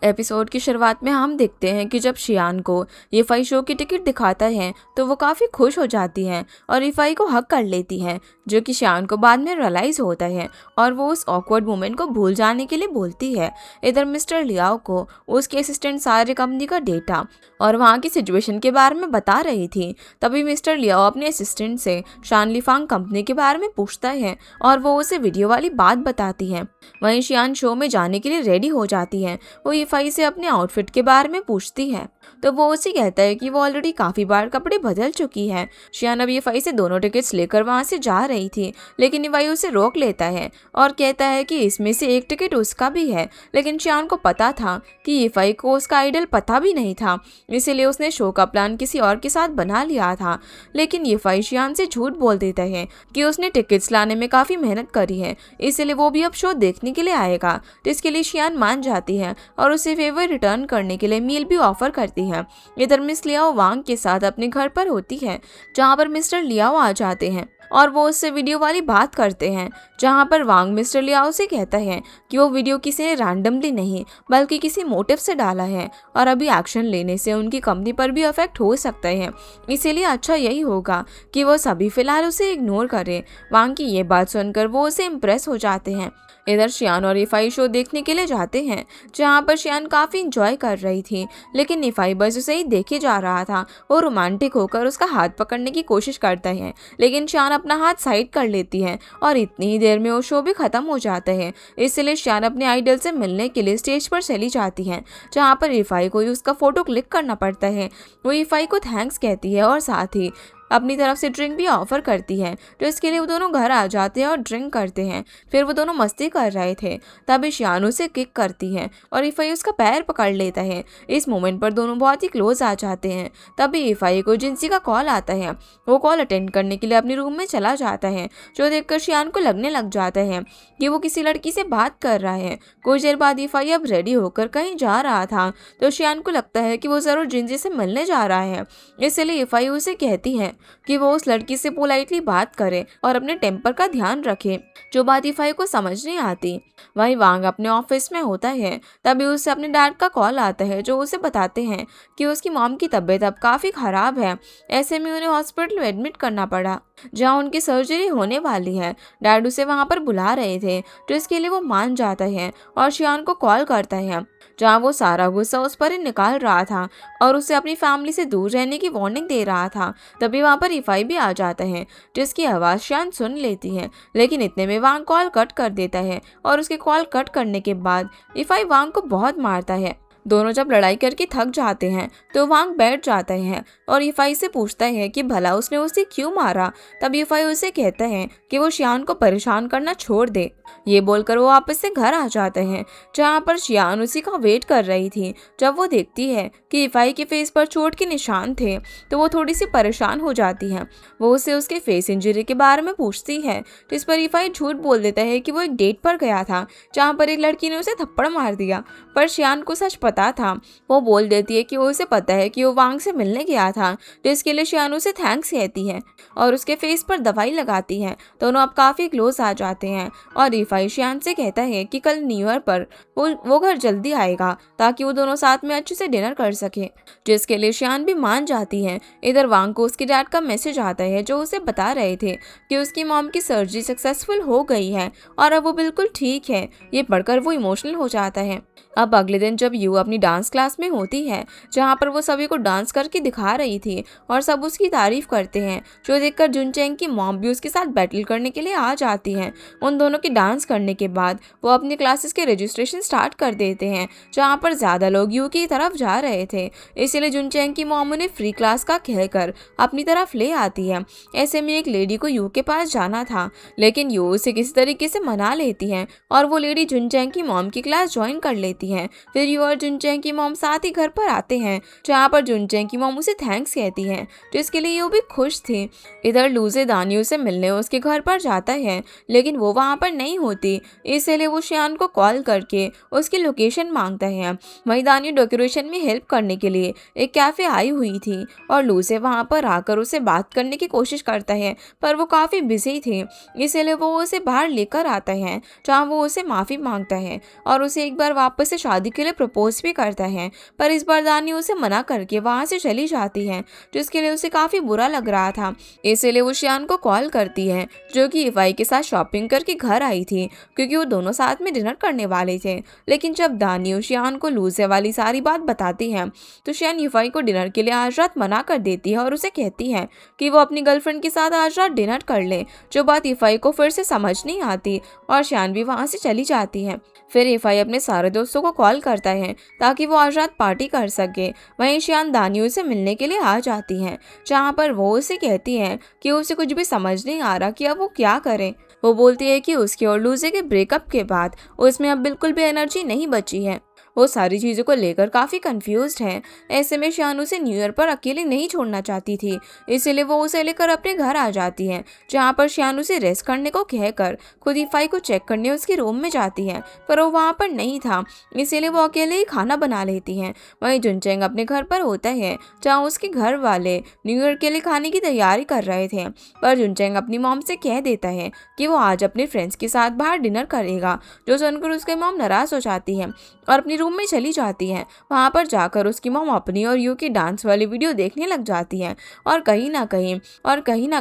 Episode की शुरुआत में हम देखते हैं कि जब शियान को यीफाई शो की टिकट दिखाता है तो वो काफ़ी खुश हो जाती है और यीफाई को हक कर लेती है, जो कि शियान को बाद में रियलाइज़ होता है और वो उस ऑकवर्ड मोमेंट को भूल जाने के लिए बोलती है। इधर मिस्टर लियाओ को उसके असिस्टेंट सारे कंपनी का डेटा और वहाँ की सिचुएशन के बारे में बता रही थी। तभी मिस्टर लियाओ अपने असिस्टेंट से शान लिफांग कंपनी के बारे में पूछता है और वो उसे वीडियो वाली बात बताती है। वहीं शियान शो में जाने के लिए रेडी हो जाती है। वो यीफाई से अपने आउटफिट के बारे में पूछती है तो वो उसे कहता है कि वो ऑलरेडी काफ़ी बार कपड़े बदल चुकी है। शियान अब यीफाई से दोनों टिकट्स लेकर वहाँ से जा रही थी, लेकिन यीफाई उसे रोक लेता है और कहता है कि इसमें से एक टिकट उसका भी है। लेकिन शियान को पता था कि यीफाई को उसका आइडल पता भी नहीं था, इसीलिए उसने शो का प्लान किसी और के साथ बना लिया था। लेकिन यीफाई शियान से झूठ बोल देता है कि उसने टिकट्स लाने में काफ़ी मेहनत करी है, इसलिए वो भी अब शो देखने के लिए आएगा, जिसके लिए शियान मान जाती है और उसे फेवर रिटर्न करने के लिए मील भी ऑफर करती है। इधर मिस लियाओ वांग के साथ अपने घर पर होती है, जहां पर मिस्टर लियाओ आ जाते हैं और वो उससे वीडियो वाली बात करते हैं, जहां पर वांग मिस्टर लियाओ से कहता है कि वो वीडियो किसी ने रैंडमली नहीं बल्कि किसी मोटिव से डाला है और अभी एक्शन लेने से उनकी कंपनी पर भी इफेक्ट हो सकता है, इसीलिए अच्छा यही होगा कि वो सभी फिलहाल उसे इग्नोर करें। वांग की ये बात सुनकर वो उसे इम्प्रेस हो जाते हैं। इधर शियान और यीफाई शो देखने के लिए जाते हैं, जहाँ पर शियान काफ़ी इंजॉय कर रही थी, लेकिन यीफाई बस उसे ही देखे जा रहा था। वो रोमांटिक होकर उसका हाथ पकड़ने की कोशिश करता है, लेकिन शियान अपना हाथ साइड कर लेती है और इतनी ही देर में वो शो भी खत्म हो जाता है। इसलिए शियान अपने आइडल से मिलने के लिए स्टेज पर चली जाती है, जहाँ पर यीफाई को उसका फोटो क्लिक करना पड़ता है। वो यीफाई को थैंक्स कहती है और साथ ही अपनी तरफ से ड्रिंक भी ऑफर करती है, तो इसके लिए वो दोनों घर आ जाते हैं और ड्रिंक करते हैं। फिर वो दोनों मस्ती कर रहे थे, तभी शियान उसे किक करती है और यीफाई उसका पैर पकड़ लेता है। इस मोमेंट पर दोनों बहुत ही क्लोज आ जाते हैं। तभी यीफाई को जिनसी का कॉल आता है। वो कॉल अटेंड करने के लिए अपने रूम में चला जाता है, जो देखकर शियान को लगने लग जाता है कि वो किसी लड़की से बात कर रहा है। कुछ देर बाद यीफाई अब रेडी होकर कहीं जा रहा था, तो शियान को लगता है कि वो ज़रूर जिनसी से मिलने जा रहा है, इसलिए यीफाई उसे कहती है कि वो उस लड़की से पोलाइटली बात करे और अपने टेम्पर का ध्यान रखे, जो बात यीफाई को समझ नहीं आती। वहीं वांग अपने ऑफिस में होता है, तभी उसे अपने डैड का कॉल आता है, जो उसे बताते हैं कि उसकी मॉम की तबीयत अब काफ़ी ख़राब है। ऐसे में उन्हें हॉस्पिटल में एडमिट करना पड़ा, जहां उनकी सर्जरी होने वाली है। डैड उसे वहां पर बुला रहे थे, तो इसके लिए वो मान जाता है और शियान को कॉल करता है, जहां वो सारा गुस्सा उस पर ही निकाल रहा था और उसे अपनी फैमिली से दूर रहने की वार्निंग दे रहा था। तभी वहां पर यीफाई भी आ जाता है, जिसकी आवाज़ शियान सुन लेती है, लेकिन इतने में वांग कॉल कट कर देता है और उसके कॉल कट करने के बाद यीफाई वांग को बहुत मारता है। दोनों जब लड़ाई करके थक जाते हैं तो वांग बैठ जाता है और यीफाई से पूछता है कि भला उसने उसे क्यों मारा। तब यीफाई उसे कहता है कि वो शियान को परेशान करना छोड़ दे। ये बोलकर वो वापस से घर आ जाते हैं, जहाँ पर शियान उसी का वेट कर रही थी। जब वो देखती है कि यीफाई के फेस पर चोट के निशान थे, तो वो थोड़ी सी परेशान हो जाती है। वो उसे उसके फेस इंजरी के बारे में पूछती है, जिस पर यीफाई झूठ बोल देता है कि वो एक डेट पर गया था, जहाँ पर एक लड़की ने उसे थप्पड़ मार दिया। पर शियान को सच पता था। वो बोल देती है कि वो उसे पता है कि वो वांग से मिलने गया था, जिसके लिए शियान उसे थैंक्स कहती है और उसके फेस पर दवाई लगाती है। दोनों अब काफ़ी क्लोज आ जाते हैं और यीफाई शियान से कहता है कि कल न्यू ईयर पर वो घर जल्दी आएगा, ताकि वो दोनों साथ में अच्छे से डिनर कर सके, जिसके लिए शियान भी मान जाती है। इधर वांग को उसके डैड का मैसेज आता है, जो उसे बता रहे थे कि उसकी मॉम की सर्जरी सक्सेसफुल हो गई है और अब वो बिल्कुल ठीक है। ये पढ़कर वो इमोशनल हो जाता है। अब अगले दिन जब यू अपनी डांस क्लास में होती है, जहाँ पर वो सभी को डांस करके दिखा रही थी और सब उसकी तारीफ करते हैं, जो देखकर जुनचेंग की मॉम भी उसके साथ बैटल करने के लिए आ जाती हैं। उन दोनों के डांस करने के बाद वो अपनी क्लासेस के रजिस्ट्रेशन स्टार्ट कर देते हैं, जहाँ पर ज़्यादा लोग यू की तरफ जा रहे थे, इसलिए जुनचेंग की मॉम उन्हें फ्री क्लास का कहकर अपनी तरफ ले आती है। ऐसे में एक लेडी को यू के पास जाना था, लेकिन यू उसे किसी तरीके से मना लेती है और वो लेडी जुनचेंग की मॉम की क्लास ज्वाइन कर लेती है। फिर यू और जुनचेंग की मॉम साथ ही घर पर आते हैं, जहाँ पर जुनचेंग की मॉम उसे थैंक्स कहती है, जिसके लिए यू भी खुश थी। इधर लूजे दानियों से मिलने उसके घर पर जाता है, लेकिन वो वहाँ पर नहीं होती, इसलिए वो शियान को कॉल करके उसकी लोकेशन मांगता है। वहीं दानियो डेकोरेशन में हेल्प करने के लिए एक कैफे आई हुई थी और लूजे वहाँ पर आकर उसे बात करने की कोशिश करता है, पर वो काफ़ी बिजी थे, इसलिए वो उसे बाहर लेकर आता है, जहाँ वो उसे माफ़ी मांगता है और उसे एक बार वापस से शादी के लिए प्रपोज भी करता है, पर इस बार दानियो उसे मना करके वहाँ से चली जाती है, जिसके लिए उसे काफ़ी बुरा लग रहा था। इसीलिए वो शियान को कॉल करती है, जो कि इफाई के साथ शॉपिंग करके घर आई थी, क्योंकि वो दोनों साथ में डिनर करने वाले थे। लेकिन जब दानियो शियान को लूजे वाली सारी बात बताती है, तो शियान इफाई को डिनर के लिए आज रात मना कर देती है और उसे कहती है कि वो अपनी गर्लफ्रेंड के साथ आज रात डिनर कर ले, जो बात इफाई को फिर से समझ नहीं आती, और शियान भी वहाँ से चली जाती है। फिर इफाई अपने सारे दोस्तों को कॉल करता है ताकि वो आज रात पार्टी कर सके। वहीं शियान दानियो से मिलने के लिए आ जाती है, जहाँ पर वो उसे कहती है कि उसे कुछ भी समझ नहीं आ रहा कि अब वो क्या करे। वो बोलती है कि उसके और लूजे के ब्रेकअप के बाद उसमें अब बिल्कुल भी एनर्जी नहीं बची है। वो सारी चीज़ों को लेकर काफ़ी कंफ्यूज्ड है। ऐसे में शियान उसे न्यू ईयर पर अकेले नहीं छोड़ना चाहती थी, इसीलिए वो उसे लेकर अपने घर आ जाती है, जहाँ पर शियान उसे रेस्ट करने को कहकर खुद इफाई को चेक करने उसके रूम में जाती है, पर वो वहाँ पर नहीं था, इसीलिए वो अकेले ही खाना बना लेती है। वहीं जुनचेंग अपने घर पर होता है, जहाँ उसके घर वाले न्यू ईयर के लिए खाने की तैयारी कर रहे थे, पर जुनचेंग अपनी मॉम से कह देता है कि वो आज अपने फ्रेंड्स के साथ बाहर डिनर करेगा, जो सुनकर उसकी मॉम नाराज़ हो जाती है और अपनी रूम में चली जाती है। वहाँ पर जाकर उसकी मॉम अपनी और यू की डांस वाली वीडियो देखने लग जाती है, और कहीं ना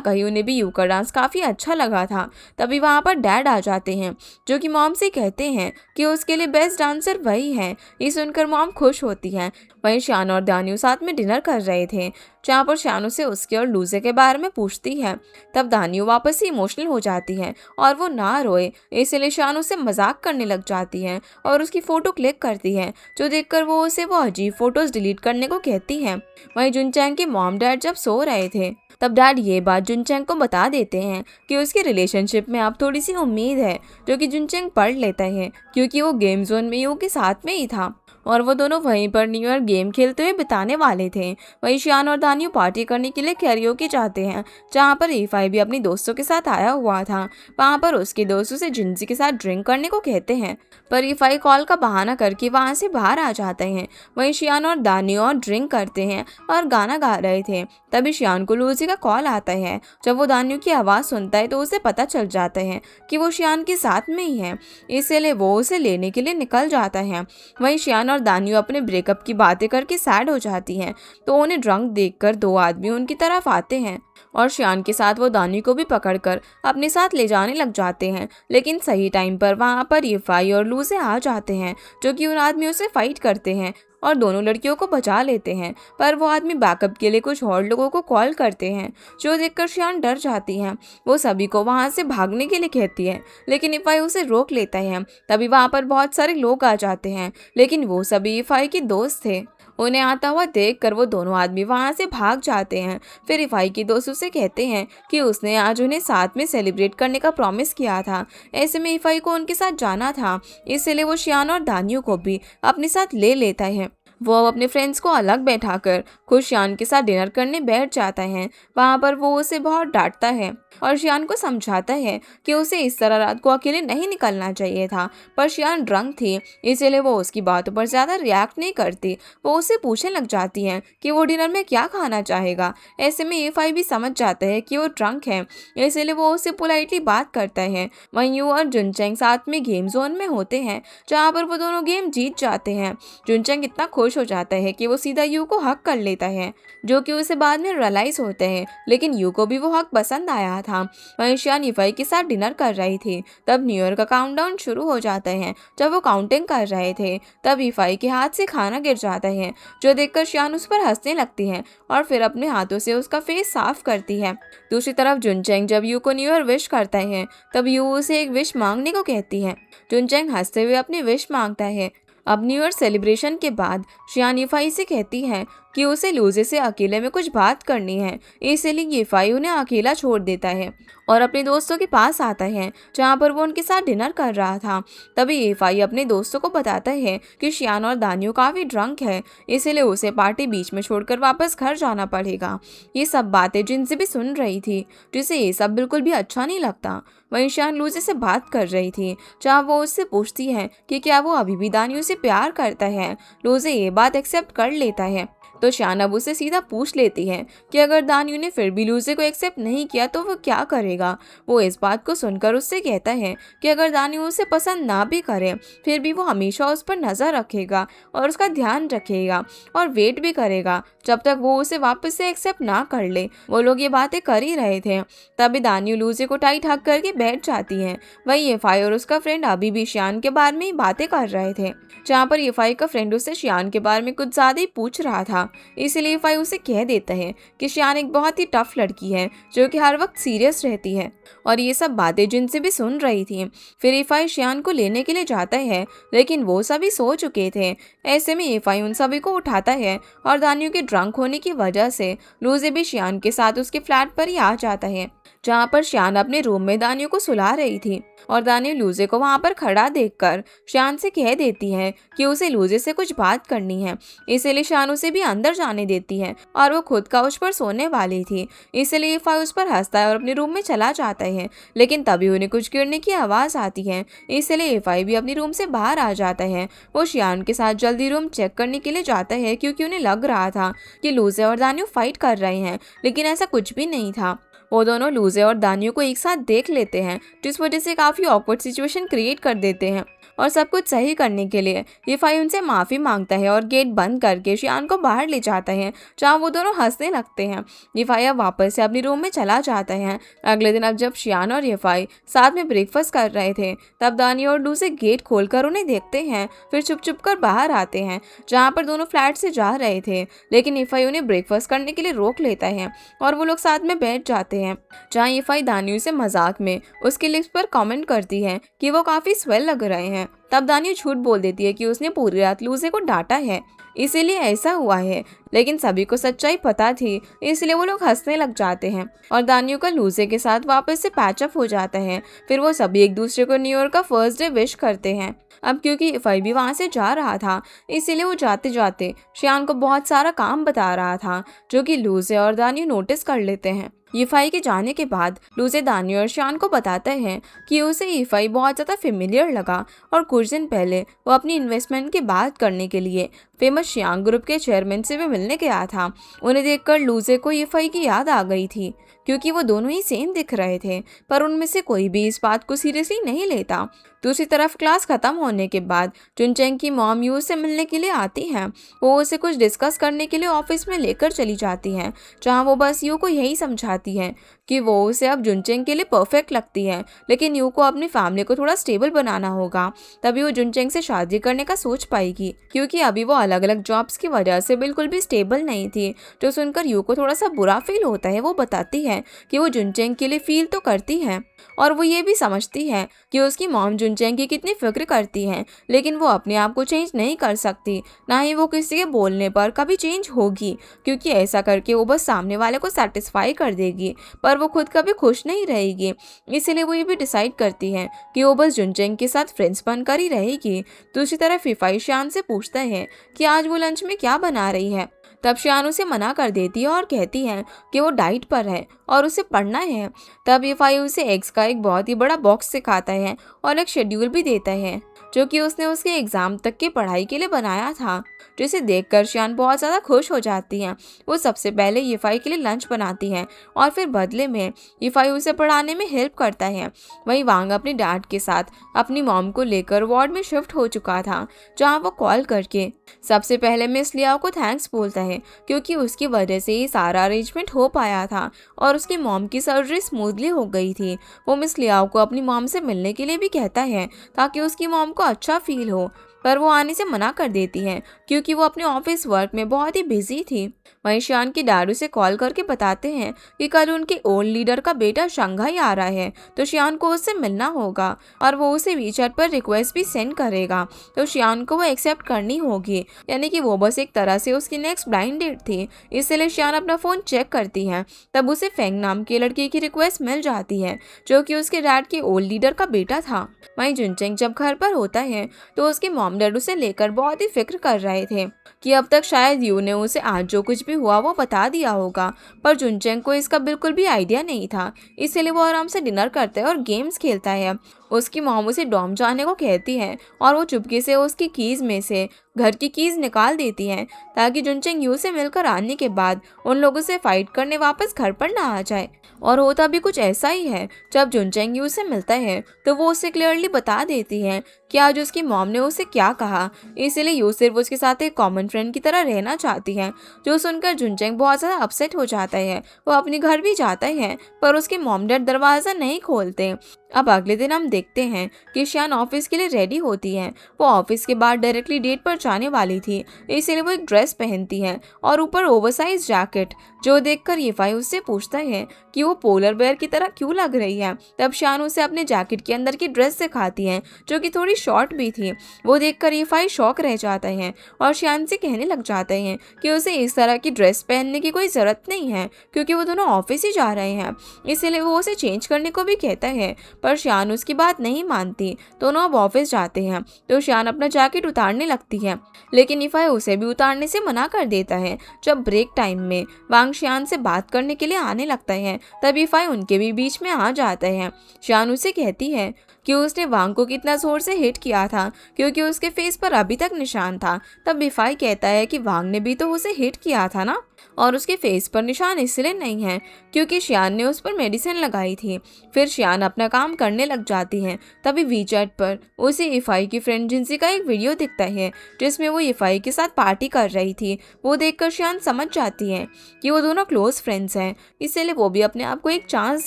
कहीं उन्हें भी यू का डांस काफ़ी अच्छा लगा था। तभी वहाँ पर डैड आ जाते हैं, जो कि मॉम से कहते हैं कि उसके लिए बेस्ट डांसर वही है। ये सुनकर मॉम खुश होती है। वहीं शियान और दानियो साथ में डिनर कर रहे थे, जहाँ पर शियान उसे उसके और लूजे के बारे में पूछती है। तब दानियो वापस से इमोशनल हो जाती है और वो ना रोए, इसलिए शियान उसे मजाक करने लग जाती है और उसकी फ़ोटो क्लिक करती है, जो देखकर वो उसे वो अजीब फोटोज डिलीट करने को कहती है। वहीं जुनचैंग के मॉम डैड जब सो रहे थे, तब डैड ये बात जुनचैंग को बता देते हैं कि उसके रिलेशनशिप में अब थोड़ी सी उम्मीद है, जो कि जुनचैंग पढ़ लेता है, क्योंकि वो गेम जोन में यू के साथ में ही था और वो दोनों वहीं पर न्यू ईयर गेम खेलते हुए बिताने वाले थे। वहीं शियान और दानियो पार्टी करने के लिए कैरियोके जाते हैं, जहाँ पर इफाई भी अपने दोस्तों के साथ आया हुआ था। वहाँ पर उसके दोस्त उसे जिंजी के साथ ड्रिंक करने को कहते हैं, पर इफाई कॉल का बहाना करके वहाँ से बाहर आ जाते हैं। वहीं शियान और दानियो और ड्रिंक करते हैं और गाना गा रहे थे। तभी शियान को लूजी का कॉल आता है। जब वो दानियो की आवाज़ सुनता है तो उसे पता चल जाता है कि वो शियान के साथ में ही है, इसलिए वो उसे लेने के लिए निकल जाता है। वहीं शियान और दानियो अपने ब्रेकअप की बातें करके सैड हो जाती हैं, तो उन्हें ड्रंक देखकर दो आदमी उनकी तरफ आते हैं और शियान के साथ वो दानियो को भी पकड़कर अपने साथ ले जाने लग जाते हैं। लेकिन सही टाइम पर वहाँ पर इफाई और लूजे आ जाते हैं, जो कि उन आदमियों से फाइट करते हैं और दोनों लड़कियों को बचा लेते हैं। पर वो आदमी बैकअप के लिए कुछ और लोगों को कॉल करते हैं, जो देखकर शियान डर जाती है। वो सभी को वहाँ से भागने के लिए कहती है, लेकिन इफाई उसे रोक लेता है। तभी वहाँ पर बहुत सारे लोग आ जाते हैं, लेकिन वो सभी इफाई के दोस्त थे। उन्हें आता हुआ देखकर वो दोनों आदमी वहाँ से भाग जाते हैं। फिर इफाई के दोस्त उसे कहते हैं कि उसने आज उन्हें साथ में सेलिब्रेट करने का प्रॉमिस किया था। ऐसे में इफाई को उनके साथ जाना था, इसलिए वो शियान और दानियो को भी अपने साथ ले लेता है। वो अब अपने फ्रेंड्स को अलग बैठाकर खुद शियान के साथ डिनर करने बैठ जाता है। वहाँ पर वो उसे बहुत डांटता है और शियान को समझाता है कि उसे इस तरह रात को अकेले नहीं निकलना चाहिए था, पर शियान ड्रंक थी, इसलिए वो उसकी बातों पर ज़्यादा रिएक्ट नहीं करती। वो उससे पूछने लग जाती है कि वो डिनर में क्या खाना चाहेगा। ऐसे में इफाई भी समझ जाता है कि वो ड्रंक है, इसलिए वो उससे पोलाइटली बात करता है। वहीं यू और जुनचेंग साथ में गेम जोन में होते हैं, जहाँ पर वो दोनों गेम जीत जाते हैं। जुनचेंग इतना खुश हो जाता है कि वो सीधा यू को हक कर लेता है, जो कि उसे बाद में रियलाइज होता है, लेकिन यू को भी वो हक पसंद आया था। वहीं शियान इफाई के साथ डिनर कर रही थी। तब न्यू ईयर का काउंटडाउन शुरू हो जाता है। जब वो काउंटिंग कर रहे थे, तब इफाई के हाथ से खाना गिर जाता है, जो देखकर शियान उस पर हंसने लगती है और फिर अपने हाथों से उसका फेस साफ करती है। दूसरी तरफ जुनचेंग जब यू को न्यू ईयर विश करता है, तब यू उसे एक विश मांगने को कहती है। जुनचेंग हंसते हुए अपनी विश मांगता है। अब न्यू ईयर सेलिब्रेशन के बाद शियान इफाई से कहती है कि उसे लूजे से अकेले में कुछ बात करनी है, इसलिए इफाई उन्हें अकेला छोड़ देता है और अपने दोस्तों के पास आता है, जहाँ पर वो उनके साथ डिनर कर रहा था। तभी इफाई अपने दोस्तों को बताता है कि शियान और दानियो काफ़ी ड्रंक है, इसलिए उसे पार्टी बीच में छोड़कर वापस घर जाना पड़ेगा। ये सब बातें जिनसे भी सुन रही थी, जिसे ये सब बिल्कुल भी अच्छा नहीं लगता। वहीं शियान लूजे से बात कर रही थी, जहाँ वो उससे पूछती है कि क्या वो अभी भी दानियो से प्यार करता है। लूजे ये बात एक्सेप्ट कर लेता है, तो शियान अब उसे सीधा पूछ लेती है कि अगर दानियो ने फिर भी लूजे को एक्सेप्ट नहीं किया तो वो क्या करेगा। वो इस बात को सुनकर उससे कहता है कि अगर दानियो उसे पसंद ना भी करे फिर भी वो हमेशा उस पर नजर रखेगा और उसका ध्यान रखेगा और वेट भी करेगा जब तक वो उसे वापस से एक्सेप्ट ना कर ले। वो लोग ये बातें कर ही रहे थे, तभी दानियो लूजे को टाइट हक करके बैठ जाती है। वही येफाई और उसका फ्रेंड अभी भी शियान के बारे में ही बातें कर रहे थे, जहाँ पर येफाई का फ्रेंड उससे शियान के बारे में कुछ ज्यादा ही पूछ रहा था। इसलिए येफाई उसे कह देता है कि शियान एक बहुत ही टफ लड़की है जो कि हर वक्त सीरियस रहती है, और ये सब बातें जिनसे भी सुन रही थी। फिर येफाई शियान को लेने के लिए जाता है, लेकिन वो सभी सो चुके थे। ऐसे में येफाई उन सभी को उठाता है और दानियो के ड्रंक होने की वजह से लूजे भी शियान के साथ उसके फ्लैट पर ही आ जाता है, जहाँ पर शियान अपने रूम में दानियो को सुला रही थी। और दानियो लूजे को वहाँ पर खड़ा देखकर शियान से कह देती है कि उसे लूजे से कुछ बात करनी है। इसलिए शियान उसे भी अंदर जाने देती है और वो खुद काउच पर सोने वाली थी, इसलिए येफाई उस पर हंसता है और अपने रूम में चला जाता है। लेकिन तभी उन्हें कुछ गिरने की आवाज़ आती है, इसलिए येफाई भी अपनी रूम से बाहर आ जाता है। वो शियान के साथ जल्दी रूम चेक करने के लिए जाता है, क्योंकि उन्हें लग रहा था कि लूजे और दानियो फाइट कर रहे हैं, लेकिन ऐसा कुछ भी नहीं था। वो दोनों लूजे और दानियो को एक साथ देख लेते हैं, जिस वजह से काफ़ी ऑकवर्ड सिचुएशन क्रिएट कर देते हैं। और सब कुछ सही करने के लिए येफाई उनसे माफ़ी मांगता है और गेट बंद करके शियान को बाहर ले जाता है, जहाँ वो दोनों हंसने लगते हैं। येफाई अब वापस से अपनी रूम में चला जाता है। अगले दिन अब जब शियान और येफाई साथ में ब्रेकफास्ट कर रहे थे, तब दानियो और लूजे गेट खोलकर उन्हें देखते हैं, फिर छुप छुप कर बाहर आते हैं, जहाँ पर दोनों फ्लैट से जा रहे थे। लेकिन येफाई उन्हें ब्रेकफास्ट करने के लिए रोक लेता है और वो लोग साथ में बैठ जाते हैं, जहाँ येफाई दानियो से मजाक में उसके लिप्स पर कमेंट करती है कि वो काफ़ी स्वेल लग रहे हैं। तब दानियो झूठ बोल देती है कि उसने पूरी रात लूजे को डांटा है, इसीलिए ऐसा हुआ है। लेकिन सभी को सच्चाई पता थी, इसलिए वो लोग हंसने लग जाते हैं और दानियो का लूजे के साथ वापस से पैचअप हो जाता है। फिर वो सभी एक दूसरे को न्यू ईयर का फर्स्ट डे विश करते हैं। अब क्योंकि येफाई भी वहाँ से जा रहा था, इसीलिए वो जाते जाते शियान को बहुत सारा काम बता रहा था, जो कि लूजे और दानियो नोटिस कर लेते हैं। येफाई के जाने के बाद लूजे दानियो और शियान को बताता है कि उसे येफाई बहुत ज़्यादा फेमिलियर लगा और कुछ दिन पहले वो अपनी इन्वेस्टमेंट की बात करने के लिए फेमस शियांग ग्रुप के चेयरमैन से भी मिलने गया था। उन्हें देखकर लूजे को येफाई की याद आ गई थी, क्योंकि वो दोनों ही सेम दिख रहे थे, पर उनमें से कोई भी इस बात को सीरियसली नहीं लेता। दूसरी तरफ क्लास खत्म होने के बाद जुनचेंग की मॉम यू से मिलने के लिए आती हैं। वो उसे कुछ डिस्कस करने के लिए ऑफिस में लेकर चली जाती हैं, जहां वो बस यू को यही समझाती है कि वो उसे अब जुनचेंग के लिए परफेक्ट लगती है, लेकिन यू को अपनी फैमिली को थोड़ा स्टेबल बनाना होगा, तभी वो जुनचेंग से शादी करने का सोच पाएगी, क्योंकि अभी वो अलग अलग जॉब्स की वजह से बिल्कुल भी स्टेबल नहीं थी। जो सुनकर यू को थोड़ा सा बुरा फील होता है। वो बताती है कि वो जुनचेंग के लिए फील तो करती है और वो ये भी समझती है कि उसकी मॉम जुनचेंग की कितनी फिक्र करती है, लेकिन वो अपने आप को चेंज नहीं कर सकती, ना ही वो किसी के बोलने पर कभी चेंज होगी, क्योंकि ऐसा करके वो बस सामने वाले को सेटिस्फाई कर देगी, पर वो खुद कभी खुश नहीं रहेगी। इसीलिए वो ये भी डिसाइड करती है कि वो बस जुनचेंग के साथ फ्रेंड्स बनकर ही रहेगी। दूसरी तरफ येफाई शियान से पूछता है कि आज वो लंच में क्या बना रही है। तब शियान उसे मना कर देती है और कहती है कि वो डाइट पर है और उसे पढ़ना है। तब येफाई उसे एग्स का एक बहुत ही बड़ा बॉक्स सिखाता है और एक शेड्यूल भी देता है, जो कि उसने उसके एग्जाम तक की पढ़ाई के लिए बनाया था, जिसे देखकर शियान बहुत ज़्यादा खुश हो जाती है। वो सबसे पहले येफाई के लिए लंच बनाती है और फिर बदले में येफाई उसे पढ़ाने में हेल्प करता है। वहीं वांग अपने डैड के साथ अपनी मॉम को लेकर वार्ड में शिफ्ट हो चुका था, जहां वो कॉल करके सबसे पहले मिस लियाओ को थैंक्स बोलता है, क्योंकि उसकी वजह से ये सारा अरेंजमेंट हो पाया था और उसकी मॉम की सर्जरी स्मूथली हो गई थी। वो मिस लियाओ को अपनी मॉम से मिलने के लिए भी कहता है, ताकि उसकी मॉम को अच्छा फील हो, पर वो आने से मना कर देती है, क्योंकि वो अपने ऑफिस वर्क में बहुत ही बिजी थी। वहीं शियान की डैड उसे कॉल करके बताते हैं कि कल उनके ओल्ड लीडर का बेटा शंघाई आ रहा है, तो शियान को उससे मिलना होगा और वो उसे वीचैट पर रिक्वेस्ट भी सेंड करेगा, तो शियान को वो एक्सेप्ट करनी होगी। यानी कि वो बस एक तरह से उसकी नेक्स्ट ब्लाइंड डेट थी। इसलिए शियान अपना फ़ोन चेक करती है, तब उसे फेंग नाम के लड़के की रिक्वेस्ट मिल जाती है, जो कि उसके डैड के ओल्ड लीडर का बेटा था। वहीं जुनचेंग जब घर पर होता है तो उसके मॉम डैड उसे लेकर बहुत ही फिक्र कर रहे थे कि अब तक शायद यू ने उसे आज जो कुछ भी हुआ वो बता दिया होगा, पर जुनचेंग को इसका बिल्कुल भी आइडिया नहीं था। इसलिए वो आराम से डिनर करता है और गेम्स खेलता है। उसकी मॉम उसे डॉर्म जाने को कहती है और वो चुपके से उसकी कीज में से घर की कीज निकाल देती हैं ताकि जुनचेंग यू से मिलकर आने के बाद उन लोगों से फाइट करने वापस घर पर ना आ जाए। और होता भी कुछ ऐसा ही है। जब जुनचेंग यू से मिलता है तो वो उसे क्लियरली बता देती है कि आज उसकी मॉम ने उसे क्या कहा, इसलिए यू सिर्फ उसके साथ एक कॉमन फ्रेंड की तरह रहना चाहती है। जो सुनकर जुनचेंग बहुत ज़्यादा अपसेट हो जाता है। वो अपने घर भी जाता है पर उसके मॉम डैड दरवाज़ा नहीं खोलते। अब अगले दिन हम देखते हैं कि शियान ऑफिस के लिए रेडी होती है। वो ऑफिस के बाद डायरेक्टली डेट पर जाने वाली थी, इसीलिए वो एक ड्रेस पहनती है और ऊपर ओवरसाइज जैकेट, जो देखकर येफाई उससे पूछता है कि वो पोलर बेयर की तरह क्यों लग रही है। तब शियान उसे अपने जैकेट के अंदर की ड्रेस दिखाती है जो कि थोड़ी शॉर्ट भी थी। वो देखकर येफाई शॉक रह जाता है और शियान से कहने लग जाते हैं कि उसे इस तरह की ड्रेस पहनने की कोई ज़रूरत नहीं है क्योंकि वो दोनों ऑफिस ही जा रहे हैं। इसीलिए वो उसे चेंज करने को भी कहता है पर शियान उसकी बात नहीं मानती। दोनों अब ऑफिस जाते हैं तो शियान अपना जैकेट उतारने लगती है लेकिन येफाई उसे भी उतारने से मना कर देता है। जब ब्रेक टाइम में वांग शियान से बात करने के लिए आने लगता है तब येफाई उनके भी बीच में आ जाता है। शियान उसे कहती है कि उसने वांग को कितना जोर से हिट किया था क्योंकि उसके फेस पर अभी तक निशान था। तब येफाई कहता है कि वांग ने भी तो उसे हिट किया था ना, और उसके फेस पर निशान इसलिए नहीं है क्योंकि शियान ने उस पर मेडिसिन लगाई थी। फिर शियान अपना काम करने लग जाती है। तभी वीचैट पर उसे येफाई की फ्रेंड जिनसी का एक वीडियो दिखता है जिसमें वो येफाई के साथ पार्टी कर रही थी। वो देखकर शियान समझ जाती है कि वो दोनों क्लोज फ्रेंड्स हैं, इसलिए वो भी अपने आप को एक चांस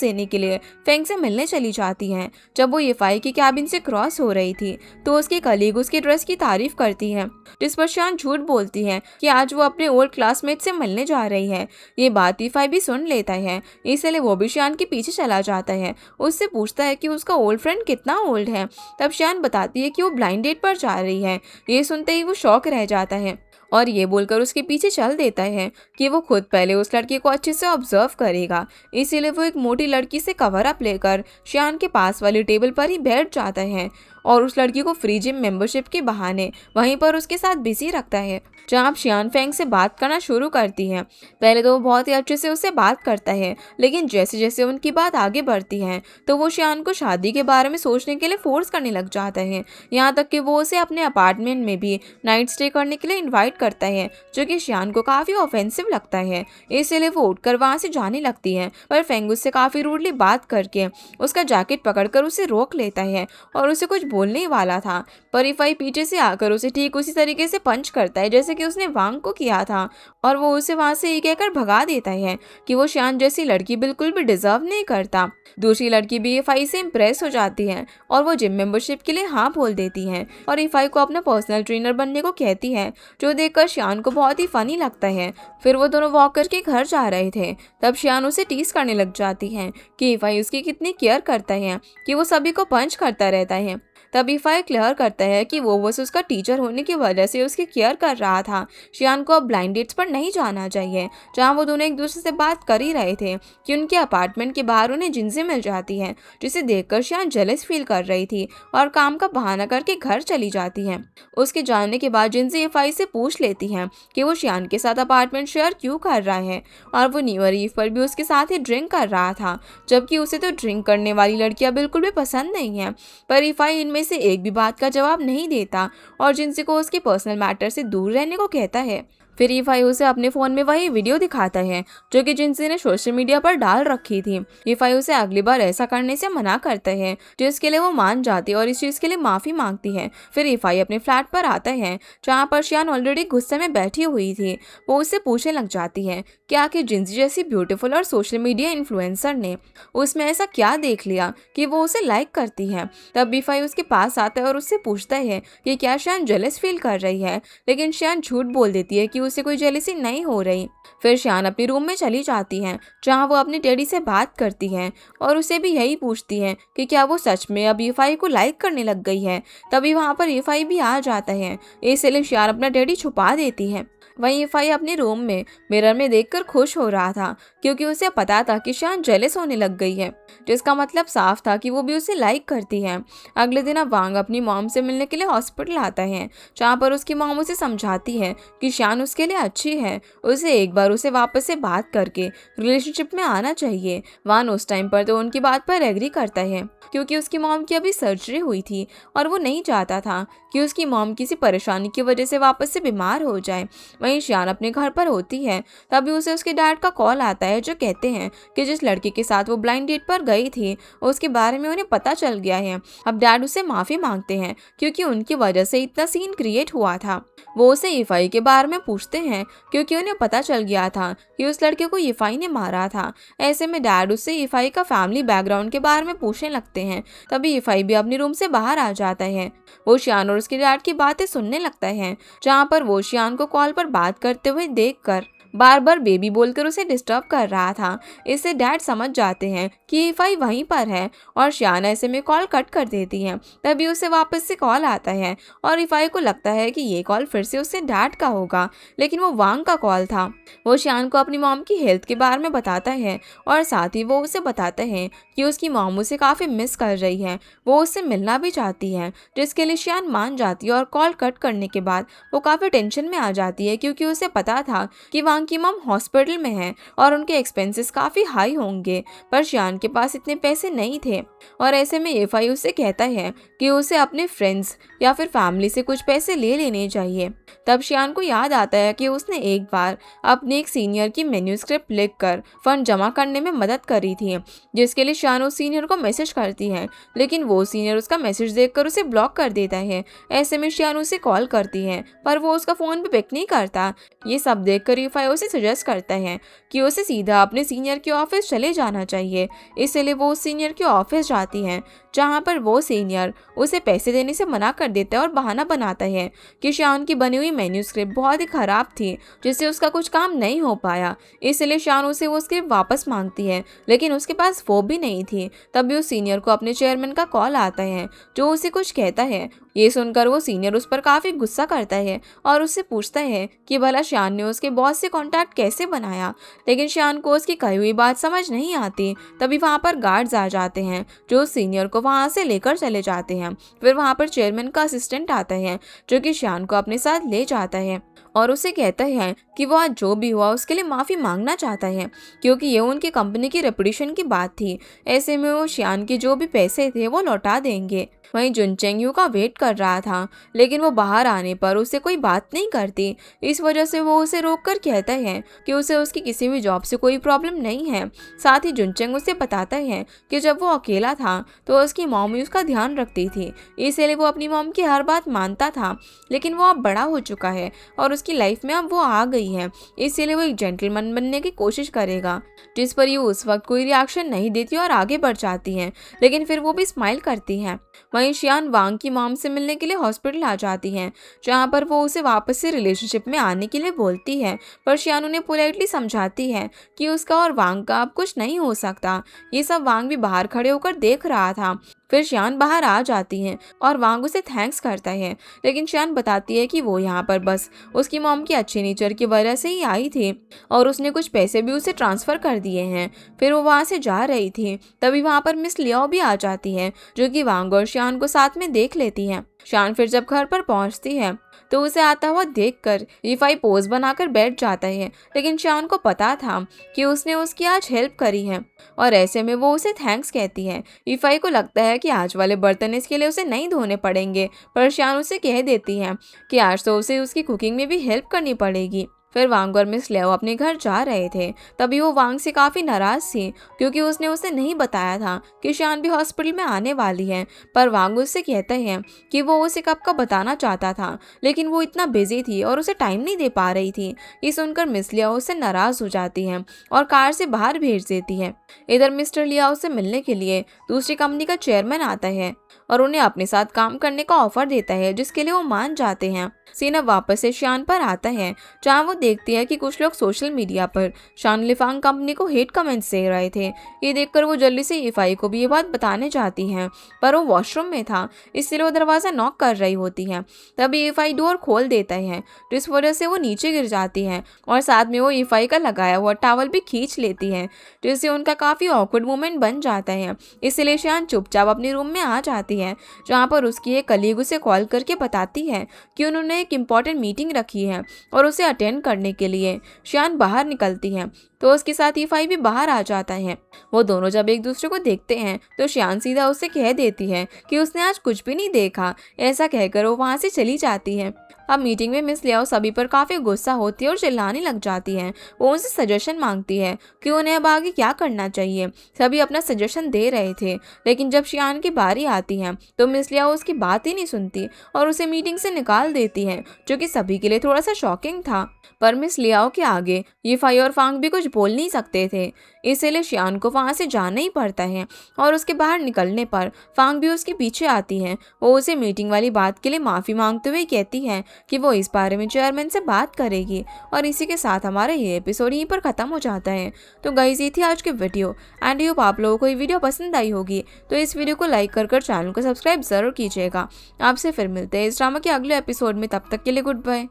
देने के लिए फेंग से मिलने चली जाती है। जब वो येफाई की कैबिन से क्रॉस हो रही थी तो उसकी कलीग उसकी ड्रेस की तारीफ करती है, जिस पर शियान झूठ बोलती है कि आज वो अपने ओल्ड क्लासमेट से मिलने जा रही है। ये बात येफाई भी सुन लेता है, इसलिए वो भी शियान के पीछे चला जाता है। उससे पूछता है कि उसका ओल्ड फ्रेंड कितना ओल्ड है। तब शियान बताती है कि वो ब्लाइंड डेट पर जा रही है। ये सुनते ही वो शॉक रह जाता है और ये बोलकर उसके पीछे चल देता है कि वो खुद पहले उस लड़की को अच्छे से ऑब्जर्व करेगा। इसीलिए वो एक मोटी लड़की से कवर अप लेकर शियान के पास वाली टेबल पर ही बैठ जाता है और उस लड़की को फ्री जिम मेंबरशिप के बहाने वहीं पर उसके साथ बिजी रखता है। जहाँ शियान फेंग से बात करना शुरू करती है। पहले तो वो बहुत ही अच्छे से उससे बात करता है लेकिन जैसे जैसे उनकी बात आगे बढ़ती है तो वो शियान को शादी के बारे में सोचने के लिए फोर्स करने लग जाता है। यहाँ तक कि वो उसे अपने अपार्टमेंट में भी नाइट स्टे करने के लिए इन्वाइट करता है, जो कि शियान को काफ़ी ऑफेंसिव लगता है। इसलिए वो उठकर वहाँ से जाने लगती है पर फेंग उससे काफ़ी रूडली बात करके उसका जैकेट पकड़कर उसे रोक लेता है और उसे कुछ बोलने ही वाला था पर येफाई पीछे से आकर उसे ठीक उसी तरीके से पंच करता है जैसे कि उसने वांग को किया था और वो उसे वहां से ये कहकर भगा देता है कि वो शियान जैसी लड़की बिल्कुल भी डिजर्व नहीं करता। दूसरी लड़की भी येफाई से इम्प्रेस हो जाती है और वो जिम मेंबरशिप के लिए हाँ बोल देती है और येफाई को अपना पर्सनल ट्रेनर बनने को कहती है, जो देखकर शियान को बहुत ही फनी लगता है। फिर वो दोनों वॉक करके घर जा रहे थे तब शियान उसे टीज करने लग जाती है कि येफाई उसकी कितनी केयर करता है कि वो सभी को पंच करता रहता है। तब येफाई क्लियर करता है कि वो बस उसका टीचर होने की वजह से उसकी केयर कर रहा था। शियान को अब ब्लाइंड डेट्स पर नहीं जाना चाहिए, जहाँ वो दोनों एक दूसरे से बात कर ही रहे थे कि उनके अपार्टमेंट के बाहर उन्हें जिनसे मिल जाती है, जिसे देखकर शियान जेलस फील कर रही थी और काम का बहाना करके घर चली जाती है। उसके जाने के बाद जिनसे येफाई से पूछ लेती है कि वो शियान के साथ अपार्टमेंट शेयर क्यों कर रहा है और वो न्यू ईयर ईव पर भी उसके साथ ही ड्रिंक कर रहा था, जबकि उसे तो ड्रिंक करने वाली लड़कियां बिल्कुल भी पसंद नहीं है। पर येफाई इनमें से एक भी बात का जवाब नहीं देता और जिनसी को उसके पर्सनल मैटर से दूर रहने को कहता है। फिर येफाई उसे अपने फ़ोन में वही वीडियो दिखाता है जो कि जिनसी ने सोशल मीडिया पर डाल रखी थी। येफाई उसे अगली बार ऐसा करने से मना करता है, जिसके लिए वो मान जाती है और इस चीज़ के लिए माफ़ी मांगती है। फिर येफाई अपने फ्लैट पर आता है जहाँ पर शियान ऑलरेडी गुस्से में बैठी हुई थी। वो उससे पूछने लग जाती है कि आखिर जिनसी जैसी ब्यूटीफुल और सोशल मीडिया इन्फ्लुएंसर ने उसमें ऐसा क्या देख लिया कि वो उसे लाइक करती है। तब येफाई उसके पास आता है और उससे पूछता है कि क्या शियान जेलस फील कर रही है, लेकिन शियान झूठ बोल देती है कि उसे कोई जेलसी नहीं हो रही। फिर शियान अपने रूम में चली जाती है जहाँ वो अपनी डैडी से बात करती है और उसे भी यही पूछती है कि क्या वो सच में अब येफाई को लाइक करने लग गई है। तभी वहाँ पर येफाई भी आ जाता है, इसलिए शियान अपना डैडी छुपा देती है। वहीं येफाई अपने रूम में मिरर में देखकर खुश हो रहा था क्योंकि उसे पता था कि शियान जेलस होने लग गई है, जिसका मतलब साफ था कि वो भी उसे लाइक करती है। अगले दिन अब वांग अपनी मॉम से मिलने के लिए हॉस्पिटल आता है, जहाँ पर उसकी मॉम उसे समझाती है कि शियान उसके लिए अच्छी है, उसे एक बार उसे वापस से बात करके रिलेशनशिप में आना चाहिए। वान उस टाइम पर तो उनकी बात पर एग्री करता है, क्योंकि उसकी मॉम की अभी सर्जरी हुई थी और वो नहीं चाहता था कि उसकी मॉम किसी परेशानी की वजह से वापस से बीमार हो जाए। वहीं शियान अपने घर पर होती है, तभी उसे उसके डैड का कॉल आता है, जो कहते हैं कि जिस लड़के के साथ वो ब्लाइंड डेट पर गई थी उसके बारे में उन्हें पता चल गया है। अब डैड उससे माफी मांगते हैं, क्योंकि उनकी वजह से इतना सीन क्रिएट हुआ था। वो उसे ईफाई के बारे में पूछते हैं, क्योंकि उन्हें पता चल गया था कि उस लड़के को ईफाई ने मारा था। ऐसे में डैड उससे ईफाई का फैमिली बैकग्राउंड के बारे में पूछने लगते हैं। तभी ईफाई भी अपने रूम से बाहर आ जाता है। वो शियान और उसके डैड की बातें सुनने लगता है, जहाँ पर वो शियान को कॉल पर बात करते हुए देखकर बार बार बेबी बोलकर उसे डिस्टर्ब कर रहा था। इससे डैड समझ जाते हैं कि ईफाई वहीं पर है और शियान ऐसे में कॉल कट कर देती है। तभी उसे वापस से कॉल आता है और ईफाई को लगता है कि ये कॉल फिर से उससे डैड का होगा, लेकिन वो वांग का कॉल था। वो शियान को अपनी मॉम की हेल्थ के बारे में बताता है और साथ ही वो उसे बताता है कि उसकी मॉम उसे काफ़ी मिस कर रही है, वो उससे मिलना भी चाहती है, जिसके लिए शियान मान जाती है। और कॉल कट करने के बाद वो काफ़ी टेंशन में आ जाती है, क्योंकि उसे पता था कि वांग की मॉम हॉस्पिटल में है और उनके एक्सपेंसेस काफ़ी हाई होंगे, पर शियान के पास इतने पैसे नहीं थे। और ऐसे में ईफाई उससे कहता है कि उसे अपने फ्रेंड्स या फिर फैमिली से कुछ पैसे ले लेने चाहिए। तब शियान को याद आता है कि उसने एक बार अपने एक सीनियर की मेन्यूस्क्रिप्ट लिखकर फंड जमा करने में मदद करी थी, जिसके लिए शियान उस सीनियर को मैसेज करती है, लेकिन वो सीनियर उसका मैसेज देखकर उसे ब्लॉक कर देता है। ऐसे में शियान उसे कॉल करती है, पर वो उसका फ़ोन पे पिक नहीं करता। ये सब देखकर ईफाई उसे सजेस्ट करता है कि उसे सीधा अपने सीनियर के ऑफिस चले जाना चाहिए। इसलिए वो उस सीनियर के ऑफिस जाती है, जहाँ पर वो सीनियर उसे पैसे देने से मना कर देता है और बहाना बनाता है कि शियान की बनी हुई मेन्यूस्क्रिप्ट बहुत ही ख़राब थी, जिससे उसका कुछ काम नहीं हो पाया। इसलिए शियान उसे वो स्क्रिप्ट वापस मांगती है, लेकिन उसके पास वो भी नहीं थी। तभी उस सीनियर को अपने चेयरमैन का कॉल आता है, जो उसे कुछ कहता है। ये सुनकर वो सीनियर उस पर काफ़ी गुस्सा करता है और उससे पूछता है कि भला शियान ने उसके बॉस से कांटेक्ट कैसे बनाया, लेकिन शियान को उसकी कही हुई बात समझ नहीं आती। तभी वहाँ पर गार्ड्स आ जाते हैं, जो सीनियर को वहाँ से लेकर चले जाते हैं। फिर वहाँ पर चेयरमैन का असिस्टेंट आता है, जो कि शियान को अपने साथ ले जाता है और उसे कहता है कि वो आज जो भी हुआ उसके लिए माफ़ी मांगना चाहता है, क्योंकि ये उनकी कंपनी की रेपुटेशन की बात थी। ऐसे में वो शियान के जो भी पैसे थे वो लौटा देंगे। वहीं जुन चेंगयू का वेट कर रहा था, लेकिन वो बाहर आने पर उससे कोई बात नहीं करती। इस वजह से वो उसे रोककर कहता है कि उसे उसकी किसी भी जॉब से कोई प्रॉब्लम नहीं है। साथ ही जुन चेंग उसे बताता है कि जब वो अकेला था तो उसकी मॉम ही उसका ध्यान रखती थी, इसलिए वो अपनी मॉम की हर बात मानता था। लेकिन वो अब बड़ा हो चुका है और उसकी लाइफ में अब वो आ गई है, इसलिए वो एक जेंटलमैन बनने की कोशिश करेगा। जिस पर ये उस वक्त कोई रिएक्शन नहीं देती और आगे बढ़ जाती है, लेकिन फिर वो भी स्माइल करती है। वहीं शियान वांग की मॉम से मिलने के लिए हॉस्पिटल आ जाती हैं, जहां पर वो उसे वापस से रिलेशनशिप में आने के लिए बोलती है, पर शियान उन्हें पोलाइटली समझाती है कि उसका और वांग का अब कुछ नहीं हो सकता। ये सब वांग भी बाहर खड़े होकर देख रहा था। फिर शियान बाहर आ जाती है और वांग उसे थैंक्स करता है, लेकिन शियान बताती है कि वो यहाँ पर बस उसकी मॉम की अच्छी नेचर की वजह से ही आई थी और उसने कुछ पैसे भी उसे ट्रांसफ़र कर दिए हैं। फिर वो वहाँ से जा रही थी, तभी वहाँ पर मिस लियाओ भी आ जाती है, जो कि वांग और शियान को साथ में देख लेती है। शियान फिर जब घर पर पहुँचती है तो उसे आता हुआ देखकर ईफाई पोज बनाकर बैठ जाता है, लेकिन शियान को पता था कि उसने उसकी आज हेल्प करी है और ऐसे में वो उसे थैंक्स कहती है। ईफाई को लगता है कि आज वाले बर्तन इसके लिए उसे नहीं धोने पड़ेंगे, पर शियान उसे कह देती है कि आज तो उसे उसकी कुकिंग में भी हेल्प करनी पड़ेगी। फिर वांग और मिस लियाओ अपने घर जा रहे थे, तभी वो वांग से काफ़ी नाराज़ थी, क्योंकि उसने उसे नहीं बताया था कि शियान भी हॉस्पिटल में आने वाली है। पर वांग उससे कहता है कि वो उसे कब का बताना चाहता था, लेकिन वो इतना बिजी थी और उसे टाइम नहीं दे पा रही थी। ये सुनकर मिस लियाओ उससे नाराज़ हो जाती है और कार से बाहर भेज देती है। इधर मिस्टर लियाओ से मिलने के लिए दूसरी कंपनी का चेयरमैन आता है और उन्हें अपने साथ काम करने का ऑफर देता है, जिसके लिए वो मान जाते हैं। सीन अब वापस से शियान पर आता है, जहाँ वो देखती है कि कुछ लोग सोशल मीडिया पर शान लिफांग कंपनी को हेट कमेंट्स दे रहे थे। ये देखकर वो जल्दी से ईफाई को भी ये बात बताने जाती है, पर वो वॉशरूम में था, इसलिए वो दरवाज़ा नॉक कर रही होती है। तभी ईफाई डोर खोल देता है, जिस वजह से वो नीचे गिर जाती है और साथ में वो ईफाई का लगाया हुआ टॉवल भी खींच लेती है, जिससे उनका काफ़ी ऑकवर्ड मोमेंट बन जाता है। इसलिए शियान चुपचाप अपने रूम में आ जाती है, जहाँ पर उसकी एक कलीग उसे कॉल करके बताती है कि उन्होंने एक इम्पॉर्टेंट मीटिंग रखी है और उसे अटेंड करने के लिए शियान बाहर निकलती है, तो उसके साथ ईफाई भी बाहर आ जाता है। वो दोनों जब एक दूसरे को देखते हैं तो शियान सीधा उससे कह देती है कि उसने आज कुछ भी नहीं देखा। ऐसा कहकर वो वहाँ से चली जाती है। अब मीटिंग में मिस लियाओ सभी पर काफ़ी गुस्सा होती है और चिल्लाने लग जाती है। वो उनसे सजेशन मांगती है कि उन्हें अब आगे क्या करना चाहिए। सभी अपना सजेशन दे रहे थे, लेकिन जब शियान की बारी आती है तो मिस लियाओ उसकी बात ही नहीं सुनती और उसे मीटिंग से निकाल देती है, जो कि सभी के लिए थोड़ा सा शॉकिंग था। पर मिस लियाओ के आगे यीफाई और फांग भी कुछ बोल नहीं सकते थे, इसलिए शियान को वहाँ से जाना ही पड़ता है। और उसके बाहर निकलने पर फांग भी उसके पीछे आती है। वो उसे मीटिंग वाली बात के लिए माफ़ी मांगते हुए कहती है कि वो इस बारे में चेयरमैन से बात करेगी। और इसी के साथ हमारा ये एपिसोड यहीं पर ख़त्म हो जाता है। तो गाइस, ये थी आज की वीडियो एंड होप आप लोगों को ये वीडियो पसंद आई होगी। तो इस वीडियो को लाइक कर चैनल को सब्सक्राइब ज़रूर कीजिएगा। आपसे फिर मिलते हैं इस ड्रामा के अगले एपिसोड में। तब तक के लिए गुड बाय।